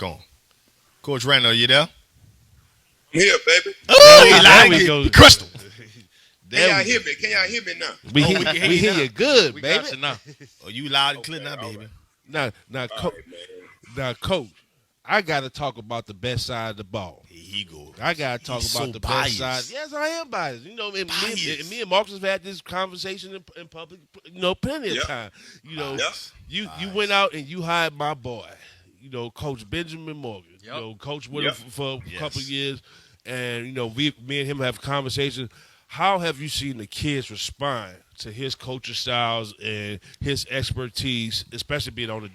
mic on. Coach Randall, you there? I'm here, baby. Oh, There we go. He crushed him. Can y'all hear me? Can y'all hear me now? We we hear you good, We baby. got you now. Oh, you loud and clear now, all baby. right. Now, All right, man. Coach, I got to talk about the best side of the ball. Here he goes. I got to talk He's about so the biased. best side. Yes, I am biased. You know, and Biased. me and Marcus have had this conversation in public, plenty of Yep. time. Yep. You went out and you hired my boy, Coach Benjamin Morgan. Yep. Coach with him for a couple Yes. years. And, me and him have conversations. How have you seen the kids respond to his coaching styles and his expertise, especially being on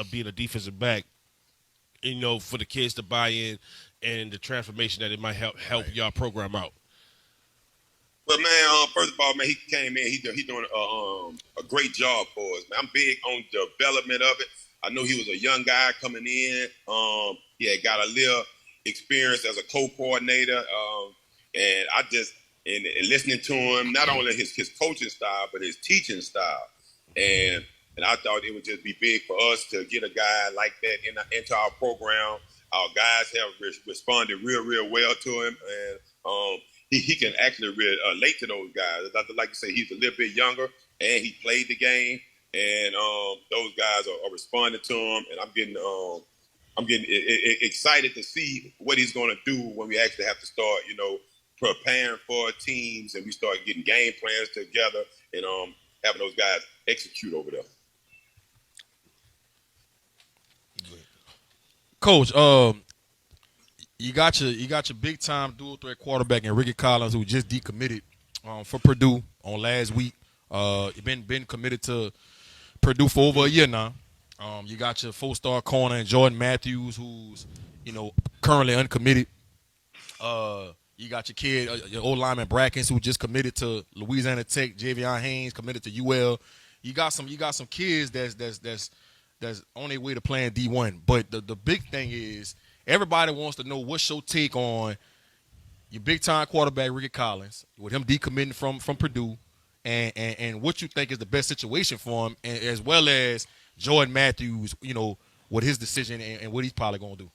being a defensive back? For the kids to buy in and the transformation that it might help y'all program out. Well, man, first of all, man, he came in. He doing a great job for us, man. I'm big on development of it. I know he was a young guy coming in. He had got a little experience as a co-coordinator, and I just and listening to him, not only his coaching style but his teaching style, and I thought it would just be big for us to get a guy like that into our program. Our guys have responded real well to him, and he can actually relate to those guys. Like I say, he's a little bit younger, and he played the game, and those guys are responding to him, and I'm getting excited to see what he's going to do when we actually have to start, preparing for teams, and we start getting game plans together, and having those guys execute over there. Coach, you got your big time dual threat quarterback in Ricky Collins, who just decommitted for Purdue on last week. You've been committed to Purdue for over a year now. You got your 4-star corner and Jordan Matthews, who's currently uncommitted. You got your kid, your old lineman Brackens, who just committed to Louisiana Tech. Javion Haynes committed to UL. You got some kids that's on their way to playing D1. But the big thing is everybody wants to know what's your take on your big-time quarterback, Ricky Collins, with him decommitting from Purdue, and what you think is the best situation for him, and as well as Jordan Matthews, with his decision and what he's probably going to do.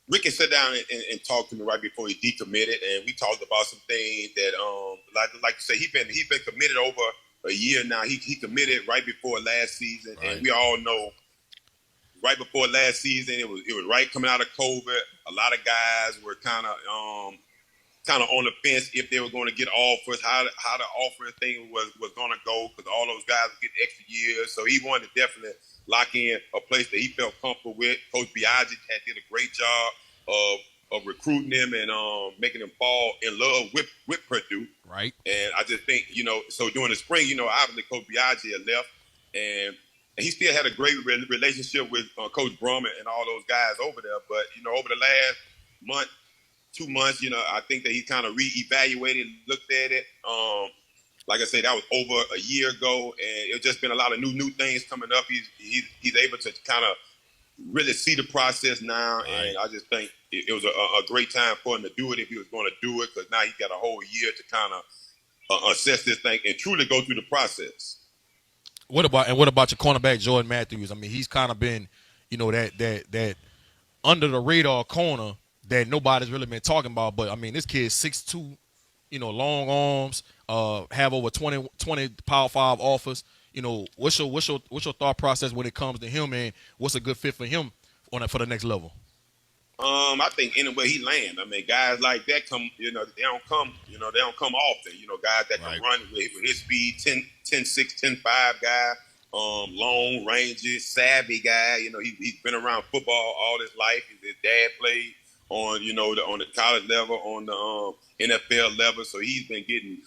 Ricky sat down and talked to me right before he decommitted, and we talked about some things that, like you say, he's been committed over a year now. He committed right before last season, right. And we all know right before last season it was right coming out of COVID. A lot of guys were kind of on the fence if they were going to get offers, how the offer thing was going to go, because all those guys would get extra years. So he wanted to definitely lock in a place that he felt comfortable with. Coach Biaggi did a great job of recruiting him and making him fall in love with Purdue. Right. And I just think, so during the spring, obviously Coach Biaggi had left, and he still had a great relationship with Coach Brumman and all those guys over there. But, over the last month, 2 months, I think that he kind of reevaluated, looked at it. Like I said, that was over a year ago, and it's just been a lot of new things coming up. He's able to kind of really see the process now, and I just think it was a great time for him to do it if he was going to do it, because now he's got a whole year to kind of assess this thing and truly go through the process. What about your cornerback Jordan Matthews? I mean, he's kind of been, that under the radar corner that nobody's really been talking about. But I mean, this kid's 6'2", long arms, have over 20 Power 5 offers. What's your thought process when it comes to him, and what's a good fit for him for the next level? I think anywhere he lands. I mean, guys like that come, they don't come often. Guys that can run with his speed, 10'6", 10'5" guy, long, rangy, savvy guy. He's been around football all his life. His dad played on, on the college level, on the NFL level. So he's been getting,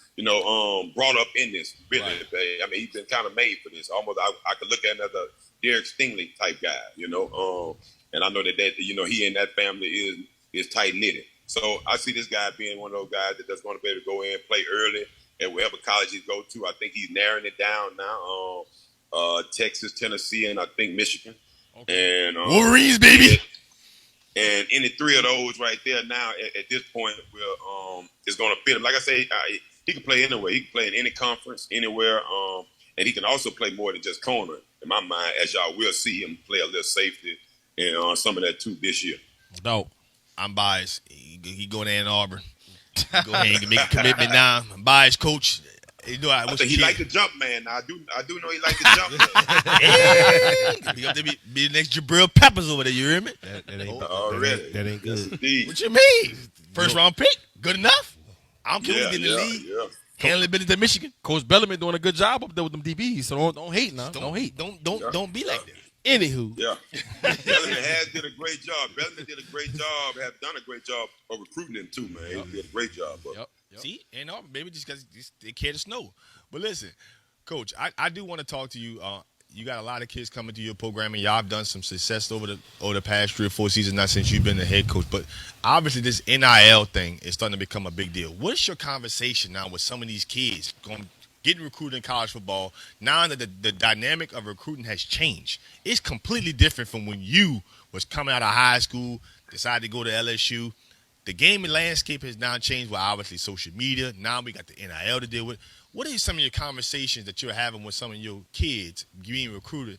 brought up in this business. Right. I mean, he's been kind of made for this. Almost, I could look at him as a Derek Stingley type guy, and I know that he and that family is tight knitted. So I see this guy being one of those guys that's going to be able to go in and play early at wherever college he go to. I think he's narrowing it down now. Texas, Tennessee, and I think Michigan. Okay. And Wolverines, baby. And any three of those right there now at this point is going to fit him. Like I say, he can play anywhere. He can play in any conference, anywhere. and he can also play more than just corner. In my mind, as y'all will see him play a little safety and some of that too this year. No. I'm biased. He going to Ann Arbor. Go ahead and make a commitment now. I'm biased, coach. You know, I think he like to jump, man. I do know he like to jump. Man. Be up there, be the next Jabril Peppers over there. You hear me? That ain't good. Indeed. What you mean? First round pick, good enough. I don't care who get in the league. Yeah. Handling business at Michigan. Coach Bellarmine doing a good job up there with them DBs, so don't hate now. Don't hate. Don't be like that. Anywho, Yeah. Bellarmine has did a great job. Bellarmine did a great job, have done a great job of recruiting him too, man. He did a great job. Yep. See, Ann Arbor, maybe just because they care to snow. But listen, Coach, I do want to talk to you. You got a lot of kids coming to your program, and y'all have done some success over the past 3 or 4 seasons, not since you've been the head coach. But obviously, this NIL thing is starting to become a big deal. What's your conversation now with some of these kids getting recruited in college football now that the dynamic of recruiting has changed? It's completely different from when you was coming out of high school, decided to go to LSU. The gaming landscape has now changed with obviously social media. Now we got the NIL to deal with. What are some of your conversations that you're having with some of your kids being recruited,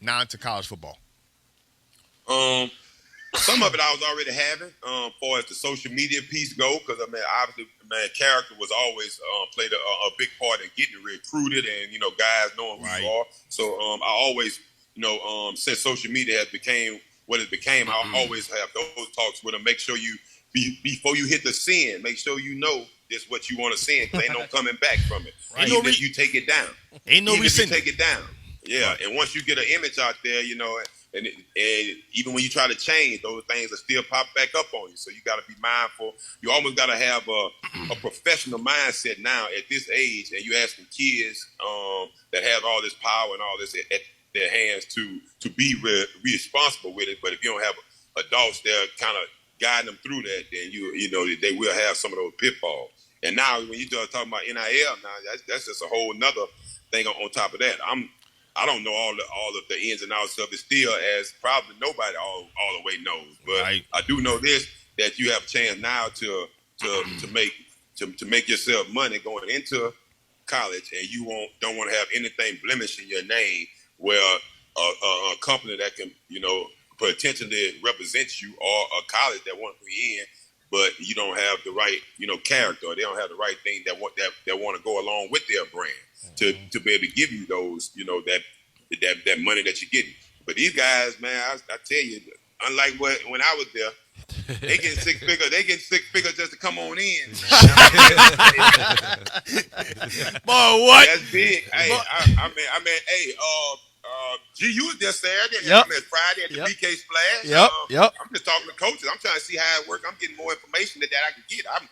now into college football? Some of it I was already having, far as the social media piece go, because obviously, character was always played a big part in getting recruited, and guys knowing who you are. So I always, since social media has became what it became, I always have those talks with them. Make sure you before you hit the sin, make sure you know this what you want to send, because ain't no coming back from it. Right. Even if you take it down, Ain't no reason. take it down. Yeah, right. And once you get an image out there, and even when you try to change, those things will still pop back up on you. So you got to be mindful. You almost got to have a professional mindset now at this age, and you asking kids that have all this power and all this at their hands to be responsible with it. But if you don't have adults there kind of guiding them through that, then they will have some of those pitfalls. And now when you start talking about NIL, now that's just a whole nother thing on top of that. I don't know all of the ins and outs of it still, as probably nobody all the way knows. But right. I do know this, that you have a chance now to make yourself money going into college, and you don't want to have anything blemish in your name where a company that can potentially represent you, or a college that wants to be in, but you don't have the right character, or they don't have the right thing that want to go along with their brand to be able to give you those that money that you're getting. But these guys, man, I tell you, unlike when I was there, they get 6 figures. They get 6 figures just to come on in. Boy, what? That's big. Hey, G, you was there Saturday. Yep. Friday at the BK Splash. Yep. I'm just talking to coaches. I'm trying to see how it works. I'm getting more information that I can get. I'm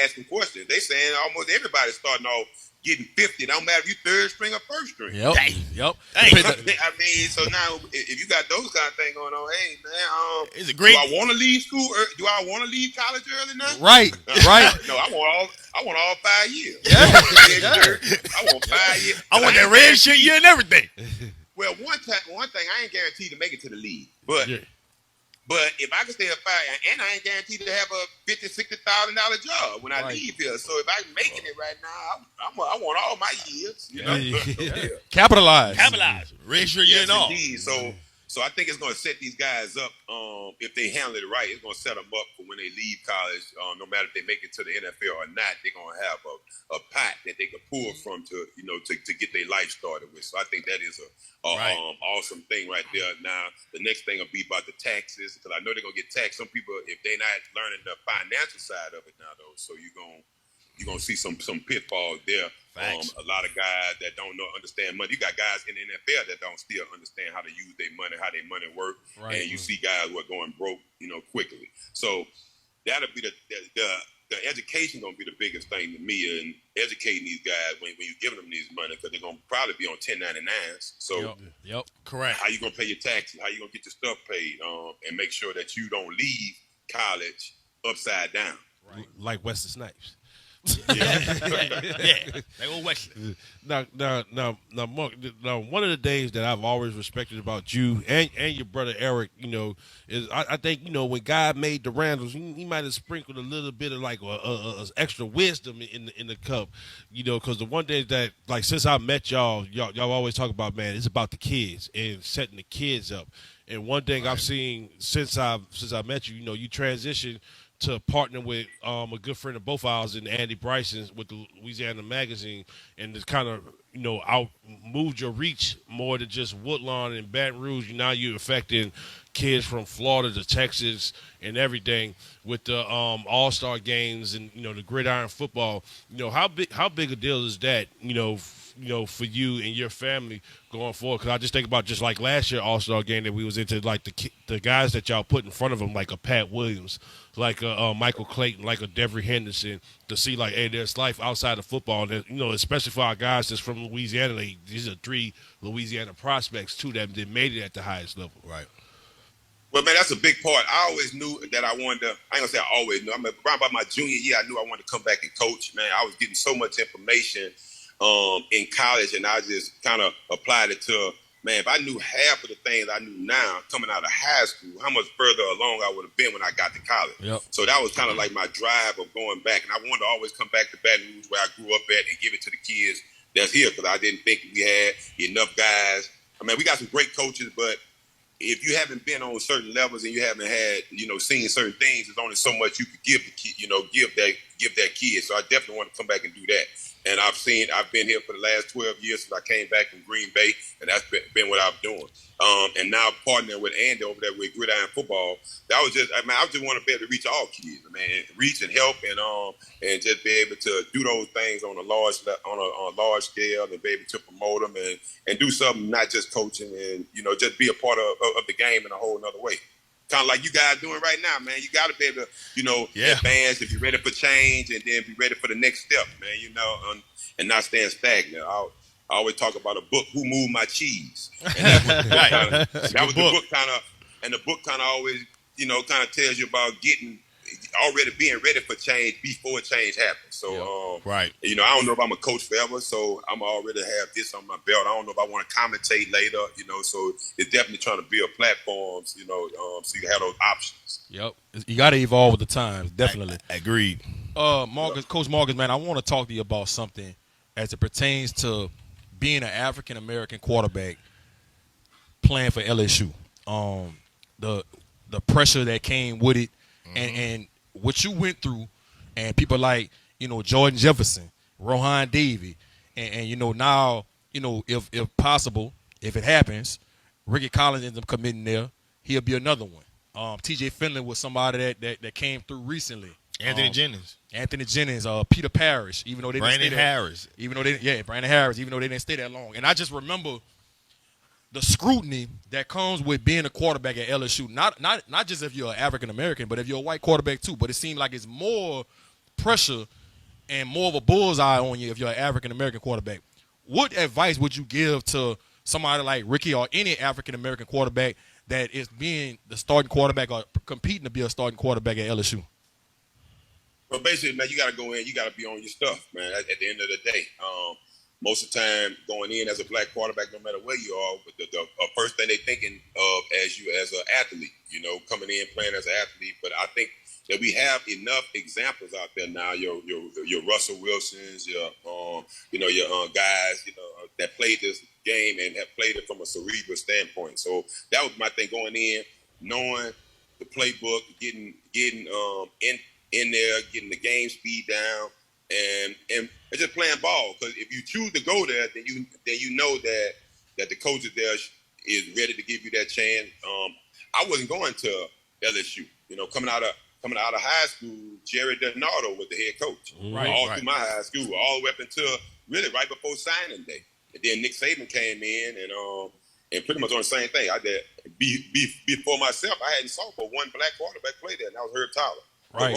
asking questions. They saying almost everybody's starting off getting 50. Don't matter if you third string or first string. Yep. So now if you got those kind of things going on, hey man, it's a great. Do I want to leave school? Do I want to leave college early now? Right. No, I want all 5 years. Yeah. I want 5 years. I want that red shirt year and everything. Well, one thing I ain't guaranteed to make it to the league, but if I can stay at 5, and I ain't guaranteed to have a $50,000-$60,000 job when I leave here. So if I'm making it right now, I want all my years. Capitalize. Red shirt year and all. Indeed. So I think it's going to set these guys up. If they handle it right, it's going to set them up for when they leave college. No matter if they make it to the NFL or not, they're going to have a pot that they can pull from to get their life started with. So I think that is a awesome thing right there. Now the next thing will be about the taxes, because I know they're going to get taxed. Some people, if they're not learning the financial side of it now, though, so you're gonna see some pitfalls there. A lot of guys that don't understand money. You got guys in the NFL that don't still understand how to use their money, how their money work, and you see guys who are going broke, quickly. So that'll be the education gonna be the biggest thing to me, and educating these guys when you're giving them these money, because they're gonna probably be on 1099s. So correct. How you gonna pay your taxes? How you gonna get your stuff paid? And make sure that you don't leave college upside down. Right. Like Wesley Snipes. Yeah, they old Wesley. Now, Mark. Now, one of the things that I've always respected about you and your brother Eric, is I think when God made the Randalls, he might have sprinkled a little bit of like a extra wisdom in the cup, because the one thing that like since I met y'all always talk about, man, it's about the kids and setting the kids up. And one thing I've seen since I met you, you transitioned to partner with a good friend of both ours and Andy Bryson with the Louisiana Magazine, and it's kind of out moved your reach more than just Woodland and Baton Rouge. Now you're affecting kids from Florida to Texas and everything with the AllStar games and the gridiron football. How big a deal is that? For you and your family going forward? Because I just think about just like last year AllStar game that we was into, like the guys that y'all put in front of them, like a Pat Williams, like a Michael Clayton, like a Devery Henderson, to see like, hey, there's life outside of football. And especially for our guys that's from Louisiana, these are 3 Louisiana prospects too that made it at the highest level. Right. Well, man, that's a big part. I always knew that I wanted to. I ain't gonna say I always knew. Around about my junior year, I knew I wanted to come back and coach. Man, I was getting so much information in college, and I just kind of applied it to, man, if I knew half of the things I knew now coming out of high school, how much further along I would have been when I got to college. Yep. So that was kind of like my drive of going back, and I wanted to always come back to Baton Rouge where I grew up at and give it to the kids that's here, because I didn't think we had enough guys. I mean, we got some great coaches, but if you haven't been on certain levels and you haven't had, seen certain things, there's only so much you could give the kid, give that kid. So I definitely want to come back and do that. And I've been here for the last 12 years since I came back from Green Bay, and that's been what I'm doing. And now partnering with Andy over there with Gridiron Football, that was just, I just want to be able to reach all kids, man, reach and help, and just be able to do those things on a large scale, and be able to promote them and do something, not just coaching, and just be a part of the game in a whole nother way. Kind of like you guys doing right now, man. You got to be able to, advance if you're ready for change, and then be ready for the next step, man, and not stand stagnant. I always talk about a book, Who Moved My Cheese? And that was the book kind of, and the book kind of always, kind of tells you about being ready for change before change happens. So, right. I don't know if I'm a coach forever, so I'm already have this on my belt. I don't know if I want to commentate later, so it's definitely trying to build platforms, so you have those options. Yep. You got to evolve with the times, definitely. Agreed. Coach Marcus, man, I want to talk to you about something as it pertains to being an African-American quarterback playing for LSU. The pressure that came with it, and what you went through, and people like, Jordan Jefferson, Rohan Davey, and now, if possible, if it happens, Ricky Collins ends up committing there, he'll be another one. TJ Finley was somebody that came through recently. Anthony Jennings, Peter Parrish, even though they didn't Brandon stay that, Harris. Brandon Harris, even though they didn't stay that long. And I just remember the scrutiny that comes with being a quarterback at LSU. Not just if you're an African American, but if you're a white quarterback too. But it seemed like it's more pressure and more of a bullseye on you if you're an African American quarterback. What advice would you give to somebody like Ricky or any African American quarterback that is being the starting quarterback or competing to be a starting quarterback at LSU? Well, basically, man, you got to go in. You got to be on your stuff, man. At the end of the day, most of the time, going in as a black quarterback, no matter where you are, the first thing they're thinking of as you as an athlete, coming in playing as an athlete. But I think that we have enough examples out there now. Your Russell Wilsons, your guys, that played this game and have played it from a cerebral standpoint. So that was my thing going in, knowing the playbook, getting in there, getting the game speed down, and just playing ball. Because if you choose to go there, then you know that the coaches there is ready to give you that chance. I wasn't going to LSU. Coming out of high school, Jerry Donato was the head coach. Through my high school, all the way up until really right before signing day. And then Nick Saban came in and pretty much on the same thing. I did before myself. I hadn't saw but one black quarterback play there, and that was Herb Tyler. Right.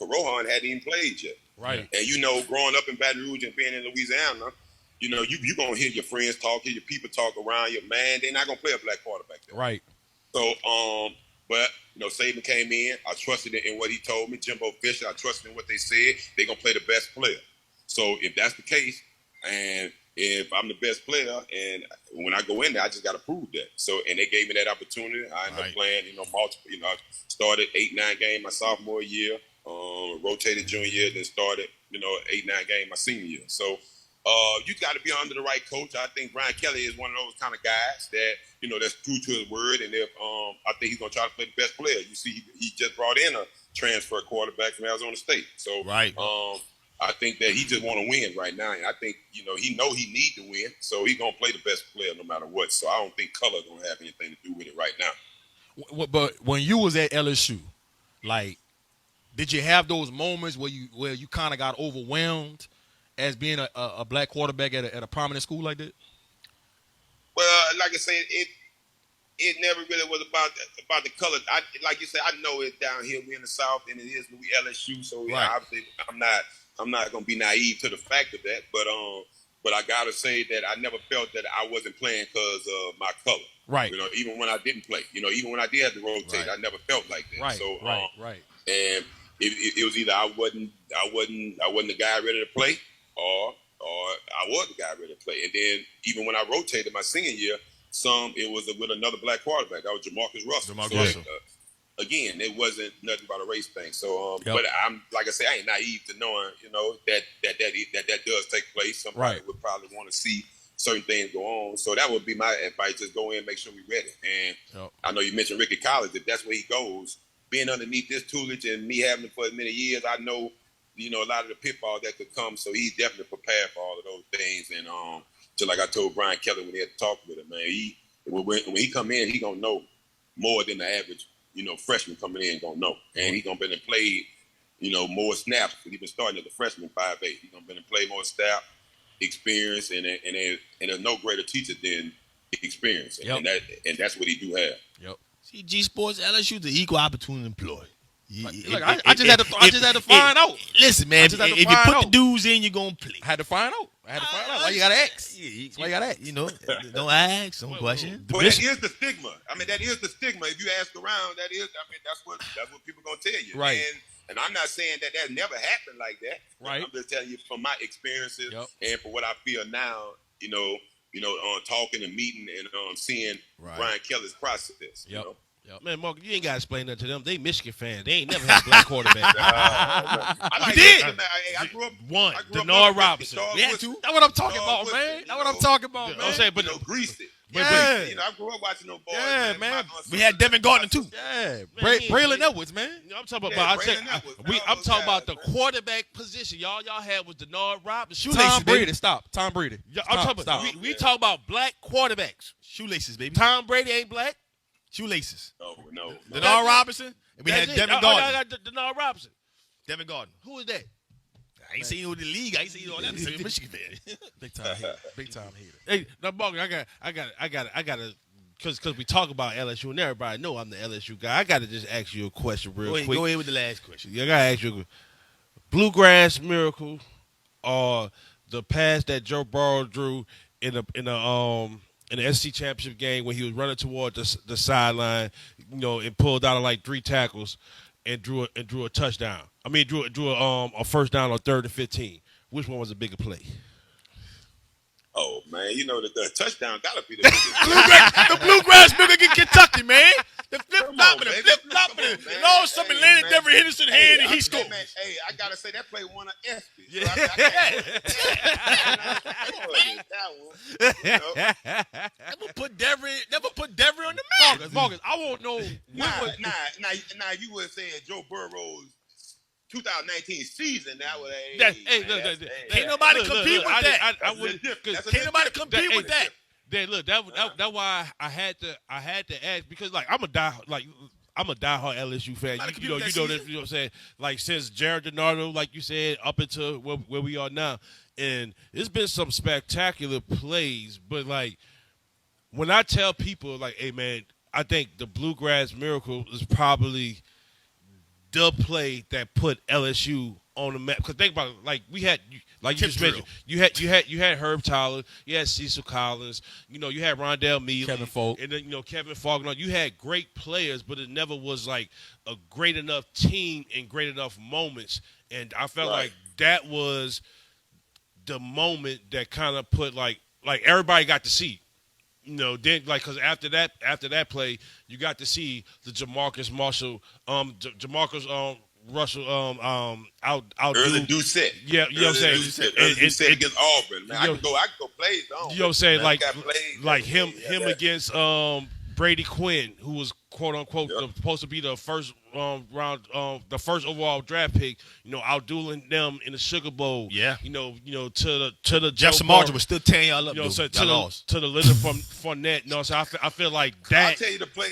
Rohan hadn't even played yet. Right. And growing up in Baton Rouge and being in Louisiana, you gonna hear your friends talk, hear your people talk around you. Man, they're not gonna play a black quarterback there. Right. So But Saban came in. I trusted in what he told me. Jimbo Fisher, I trusted in what they said. They're gonna play the best player. So if that's the case, and if I'm the best player, and when I go in there, I just got to prove that. So, and they gave me that opportunity. I ended up playing, multiple. I started 8-9 games my sophomore year, rotated junior year, then started, 8-9 games my senior year. So, you got to be under the right coach. I think Brian Kelly is one of those kind of guys that, that's true to his word. And if I think he's gonna try to play the best player. You see, he just brought in a transfer quarterback from Arizona State. So, I think that he just want to win right now, and I think he know he need to win, so he's gonna play the best player no matter what. So I don't think color gonna have anything to do with it right now. But when you was at LSU, like, did you have those moments where you kind of got overwhelmed as being a black quarterback at a prominent school like that? Well, like I said, it never really was about the color. Like you said, I know it's down here. We in the South, and it is LSU. So obviously, I'm not gonna be naive to the fact of that. But I gotta say that I never felt that I wasn't playing because of my color. Right. Even when I didn't play. Even when I did have to rotate, I never felt like that. Right. So right. And it was either I wasn't the guy ready to play, or I was the guy ready to play. And then even when I rotated my senior year, it was with another black quarterback. That was Jamarcus Russell. Again, it wasn't nothing about a race thing. So, but I'm like I say, I ain't naive to knowing, that does take place. Somebody would probably want to see certain things go on. So that would be my advice: just go in, make sure we're ready. And I know you mentioned Ricky Collins. If that's where he goes, being underneath this tutelage and me having it for as many years, I know, a lot of the pitfalls that could come. So he's definitely prepared for all of those things. And just like I told Brian Kelly when he had to talk with him, man, when he come in, he gonna know more than the average, freshman coming in gonna know. And he's gonna be and play, more snaps because he's been starting as a freshman 5'8". He's gonna be and play more snap experience, and there's no greater teacher than experience. And that's what he do have. Yep. See, G Sports LSU the equal opportunity employee. I just had to find out. Listen, man, if you put the dudes in, you're gonna play. I had to find out. Why you gotta ask? Why you gotta ask? Don't ask, don't question. Well, that is the stigma. That is the stigma. If you ask around, that's what people gonna tell you. Right. And I'm not saying that never happened like that. Right. I'm just telling you from my experiences and for what I feel now. Talking and meeting and seeing Brian Kelly's process. Man, Mark, you ain't got to explain that to them. They Michigan fans. They ain't never had a black quarterback. You did. I grew up. One, Denard Robinson. We had two. That's what I'm talking about, man. That's what I'm talking about, man. I'm saying, but greased it. I grew up watching those boys. Yeah, man. We had Devin Gardner too. Yeah, Braylon Edwards, man. I'm talking about. I'm talking about the quarterback position. Y'all had was Denard Robinson. Tom Brady. Stop. Tom Brady. I'm talking about. We talk about black quarterbacks. Shoelaces, baby. Tom Brady ain't black. Shoelaces. No. Denard Robinson. And we had Devin Gardner. I got Denard Robinson. Devin Gardner. Who is that? I ain't seen you in the league. I ain't seen you on that. I'm Michigan fan. Big time hater. Hey, now, Mark, I got to, because we talk about LSU and everybody know I'm the LSU guy. I got to just ask you a question real quick. Go ahead with the last question. I got to ask you, Bluegrass Miracle, or the pass that Joe Burrow drew in the SC championship game when he was running toward the sideline, and pulled out of like 3 tackles and drew a touchdown. I mean, drew a first down on 3rd and 15. Which one was a bigger play? Oh man, the touchdown gotta be the biggest. The Bluegrass Miracle get Kentucky, man. The flip-flop and all of a sudden landed Devin Henderson's hand and he scored. Hey, I gotta say that play won an ESPY. Never put Devin on the map. Marcus, I won't know. Now you would say Joe Burrow's 2019 season, that would can't nobody compete with that. Can't nobody compete with that. That's why I had to ask, because I'm a diehard LSU fan. You know this, you know what I'm saying? Like since Jared DiNardo, like you said, up until where we are now, and it's been some spectacular plays. But like when I tell people, like, hey man, I think the Bluegrass Miracle is probably the play that put LSU on the map. Because think about it, like we had, like you Tip just drill. mentioned, you had Herb Tyler, you had Cecil Collins, you had Rondell Mealy, Kevin Falk. and then Kevin Faulkner. You had great players, but it never was like a great enough team and great enough moments. And I felt like that was the moment that kind of put like everybody got to see. Then because after that play, you got to see the Jamarcus Marshall, Jamarcus Russell, out Early Doucette. Yeah, you know what I'm saying. Early Doucette against Auburn. Man, I can go plays on. You know what I'm saying? Man, Like him against Brady Quinn, who was quote unquote supposed to be the first round, the first overall draft pick. Outdueling them in the Sugar Bowl. Yeah. To the Jeff Samardzija was still tearing y'all up. So y'all lost. to the Leonard Fournette. So I feel like that. I'll tell you the play.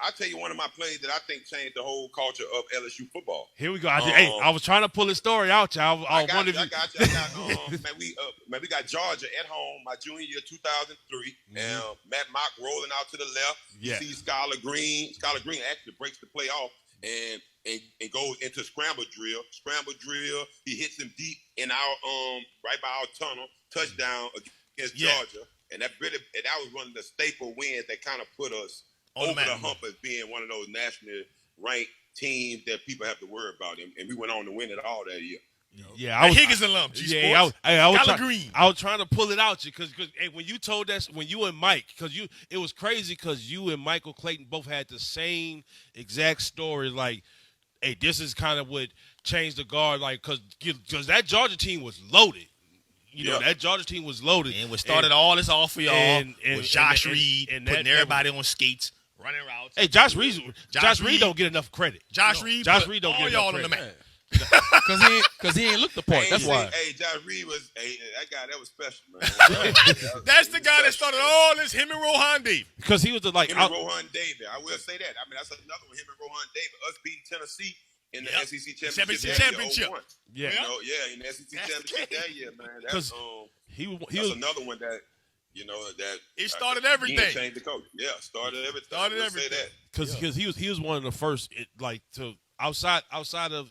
I'll tell you one of my plays that I think changed the whole culture of LSU football. Here we go. I was trying to pull this story out, y'all. I got you. Man, we got Georgia at home my junior year, 2003. And Matt Mock rolling out to the left. You see Skylar Green. Skylar Green actually breaks the play off and goes into scramble drill. He hits him deep in our right by our tunnel. Touchdown against Georgia. And that was one of the staple wins that kind of put us over the hump as being one of those nationally ranked teams that people have to worry about. And we went on to win it all that year. Yeah, I was Higgins alum. I was trying to pull it out you because when you told that, when you and Mike, it was crazy because you and Michael Clayton both had the same exact story. Like, hey, this is kind of what changed the guard. Like, because that Georgia team was loaded. That Georgia team was loaded. And what started all this off for y'all was Josh Reed and putting everybody on skates, running routes. Hey, Josh Reed don't get enough credit. Josh Reed don't get enough credit. On the map. Because he ain't looked the part. That's why. Hey, Josh Reed was that guy. That was special, man. That's the guy that started all this. Him and Rohan Davis. Because he was the him and Rohan Davis. I will say that. I mean, that's another one. Him and Rohan Davis. Us beating Tennessee in the SEC championship. Yeah. In the SEC championship that year, man. That's he was another one that. That it started everything. Changed the coach. Yeah, started everything. Started everything. Say that because he was one of the first to. Outside of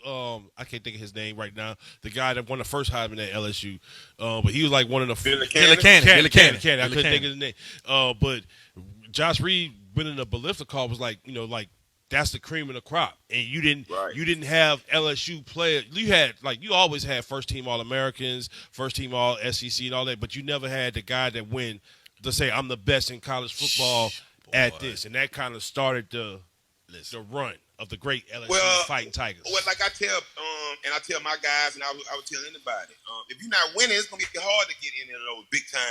I can't think of his name right now. The guy that won the first Heisman at LSU, but he was like one of the Billy Cannon. I couldn't think of his name. But Josh Reed winning the Ballista call was like that's the cream of the crop, and you didn't have LSU players. You always had first team All-Americans, first team All SEC, and all that, but you never had the guy that win to say I'm the best in college football at this, and that kind of started the run of the great LSU Fighting Tigers. Well, like I tell, and I tell my guys, and I would tell anybody, if you're not winning, it's gonna be hard to get into those big time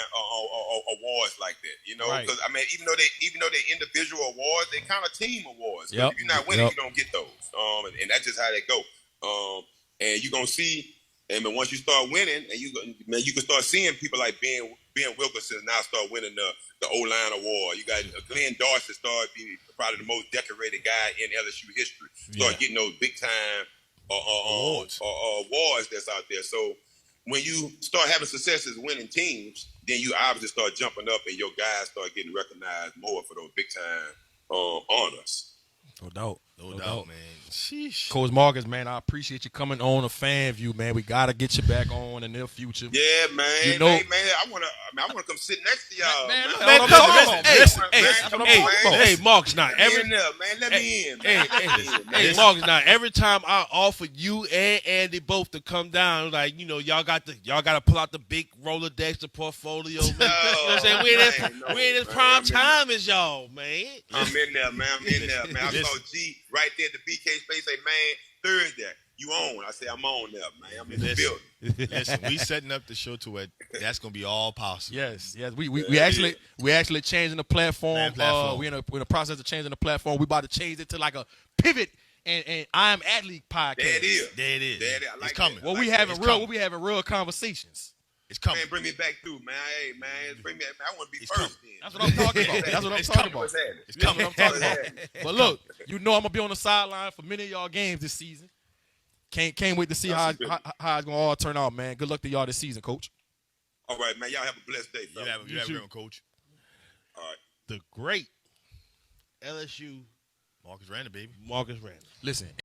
awards like that. Because I mean, even though they're individual awards, they kind of team awards. Yep. If you're not winning, you don't get those. And that's just how they go. And you're gonna see, and once you start winning, and you can start seeing people like Ben Wilkinson now start winning the O-line award. You got Glenn Dorsey start being probably the most decorated guy in LSU history. Start getting those big time awards that's out there. So when you start having success as winning teams, then you obviously start jumping up and your guys start getting recognized more for those big time honors. No doubt. No doubt, man. Sheesh. Coach Marcus, man, I appreciate you coming on a FanView, man. We gotta get you back on in the near future. Yeah, man. Hey, man, I wanna come sit next to y'all. Hey, Marcus, not every let me in. Hey, Marcus, not every time I offer you and Andy both to come down, like y'all got to pull out the big Rolodex, the portfolio. Man. You know what I'm saying? We in this prime time as y'all, man. I'm in there, man. I saw G right there at the BK space. Say, man, Thursday, you on? I say, I'm on there, man. I'm in the building. Listen, we setting up the show to it. That's gonna be all possible. Yes. We actually changing the platform. We're in the process of changing the platform. We about to change it to like a pivot and I Am Athlete podcast. There it is. I like it's coming. Well, we having real conversations. It's coming. Man, bring me back through, man. Hey, man, bring me. I want to be it's first. That's what I'm talking about. That's what I'm talking about. It's coming. I'm talking about. But look, I'm gonna be on the sideline for many of y'all games this season. Can't wait to see how it's gonna all turn out, man. Good luck to y'all this season, Coach. All right, man. Y'all have a blessed day, fellas. You have a great one, Coach. All right. The great LSU Marcus Randall, baby. Marcus Randall. Listen.